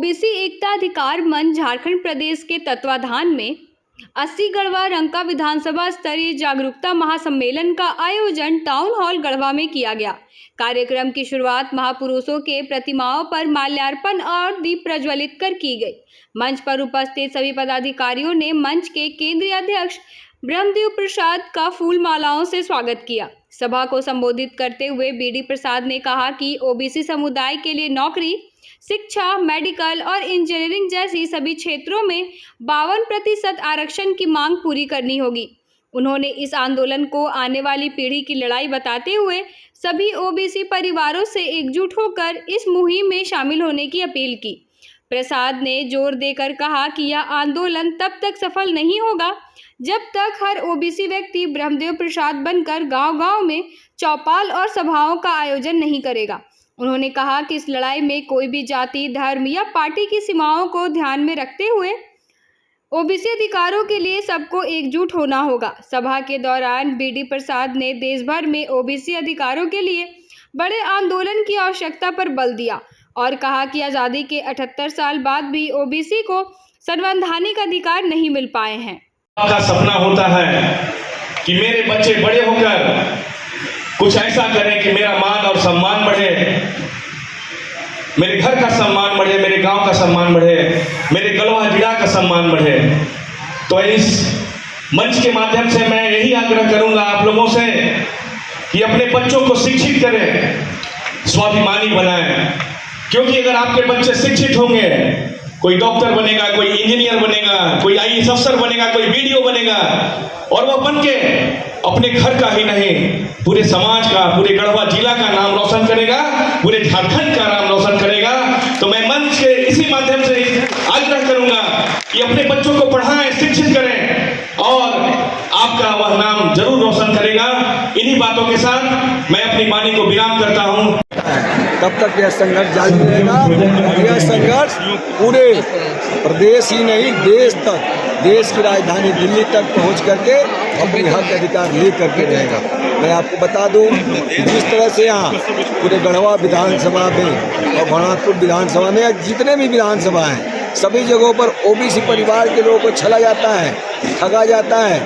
OBC एकता अधिकार मंच झारखंड प्रदेश के तत्वाधान में 80 गढ़वा रंका विधानसभा स्तरीय जागरूकता महासम्मेलन का आयोजन टाउन हॉल गढ़वा में किया गया। कार्यक्रम की शुरुआत महापुरुषों के प्रतिमाओं पर माल्यार्पण और दीप प्रज्वलित कर की गई। मंच पर उपस्थित सभी पदाधिकारियों ने मंच के केंद्रीय अध्यक्ष ब्रह्मदेव प्रसाद का फूल मालाओं से स्वागत किया। सभा को संबोधित करते हुए बीडी प्रसाद ने कहा कि ओबीसी समुदाय के लिए नौकरी, शिक्षा, मेडिकल और इंजीनियरिंग जैसी सभी क्षेत्रों में 52% आरक्षण की मांग पूरी करनी होगी। उन्होंने इस आंदोलन को आने वाली पीढ़ी की लड़ाई बताते हुए सभी ओबीसी परिवारों से एकजुट होकर इस मुहिम में शामिल होने की अपील की। प्रसाद ने जोर देकर कहा कि यह आंदोलन तब तक सफल नहीं होगा जब तक हर ओबीसी व्यक्ति ब्रह्मदेव प्रसाद बनकर गांव-गांव में चौपाल और सभाओं का आयोजन नहीं करेगा। उन्होंने कहा कि इस लड़ाई में कोई भी जाति, धर्म या पार्टी की सीमाओं को ध्यान में रखते हुए ओबीसी अधिकारों के लिए सबको एकजुट होना होगा। सभा के दौरान बीडी प्रसाद ने देश भर में ओबीसी अधिकारों के लिए बड़े आंदोलन की आवश्यकता पर बल दिया और कहा कि आज़ादी के 78 साल बाद भी ओबीसी को संवैधानिक अधिकार नहीं मिल पाए हैं। आपका सपना होता है कि मेरे बच्चे बड़े होकर कुछ ऐसा करें कि मेरा मान और सम्मान बढ़े, मेरे घर का सम्मान बढ़े, मेरे गांव का सम्मान बढ़े, मेरे गढ़वा जिला का सम्मान बढ़े। तो इस मंच के माध्यम से मैं यही आग्रह करूंगा आप लोगों से कि अपने बच्चों को शिक्षित करें, स्वाभिमानी बनाएं, क्योंकि अगर आपके बच्चे शिक्षित होंगे, कोई डॉक्टर बनेगा, कोई इंजीनियर बनेगा, कोई आईएएस अफसर बनेगा, कोई बीडीओ बनेगा, और वह बनके अपने घर का ही नहीं पूरे समाज का, पूरे गढ़वा जिला का नाम रोशन करेगा, पूरे झारखंड का नाम रोशन करेगा। तो मैं मंच के इसी माध्यम से आग्रह करूंगा कि अपने बच्चों को पढ़ाएं, शिक्षित करें और आपका वह नाम जरूर रोशन करेगा। इन्हीं बातों के साथ मैं अपनी वाणी को विराम करता हूं। तब तक यह संघर्ष जारी रहेगा। यह संघर्ष पूरे प्रदेश ही नहीं देश तक, देश की राजधानी दिल्ली तक पहुंच करके अपने हक अधिकार ले करके रहेगा। मैं आपको बता दूं जिस तरह से यहाँ पूरे गढ़वा विधानसभा में और भरतपुर विधानसभा में जितने भी विधानसभा हैं सभी जगहों पर ओबीसी परिवार के लोगों को छला जाता है, ठगा जाता है,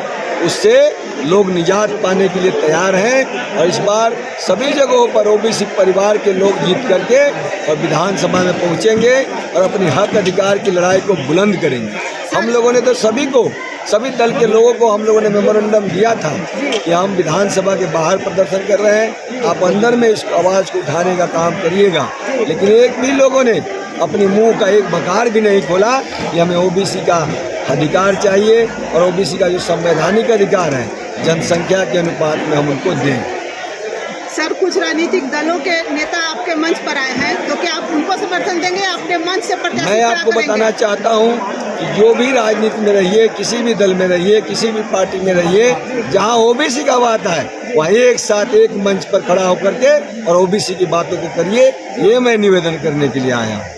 उससे लोग निजात पाने के लिए तैयार हैं और इस बार सभी जगहों पर ओबीसी परिवार के लोग जीत करके और विधानसभा में पहुंचेंगे और अपने हक अधिकार की लड़ाई को बुलंद करेंगे। हम लोगों ने तो सभी दल के लोगों को हम लोगों ने मेमोरेंडम दिया था कि हम विधानसभा के बाहर प्रदर्शन कर रहे हैं, आप अंदर में इस आवाज़ को उठाने का काम करिएगा। लेकिन एक भी लोगों ने अपने मुंह का एक बकार भी नहीं खोला कि हमें ओबीसी का अधिकार चाहिए और ओबीसी का जो संवैधानिक अधिकार है जनसंख्या के अनुपात में हम उनको दें। सर, कुछ राजनीतिक दलों के नेता आपके मंच पर आए हैं, तो क्या आप उनको समर्थन देंगे? अपने मंच से प्रत्याशी मैं आपको बताना चाहता हूं कि जो भी राजनीति में रहिए, किसी भी दल में रहिए, किसी भी पार्टी में रहिए, जहां ओबीसी का बात है वहाँ एक साथ एक मंच पर खड़ा होकर के और ओबीसी की बातों को करिए। ये मैं निवेदन करने के लिए आया हूँ।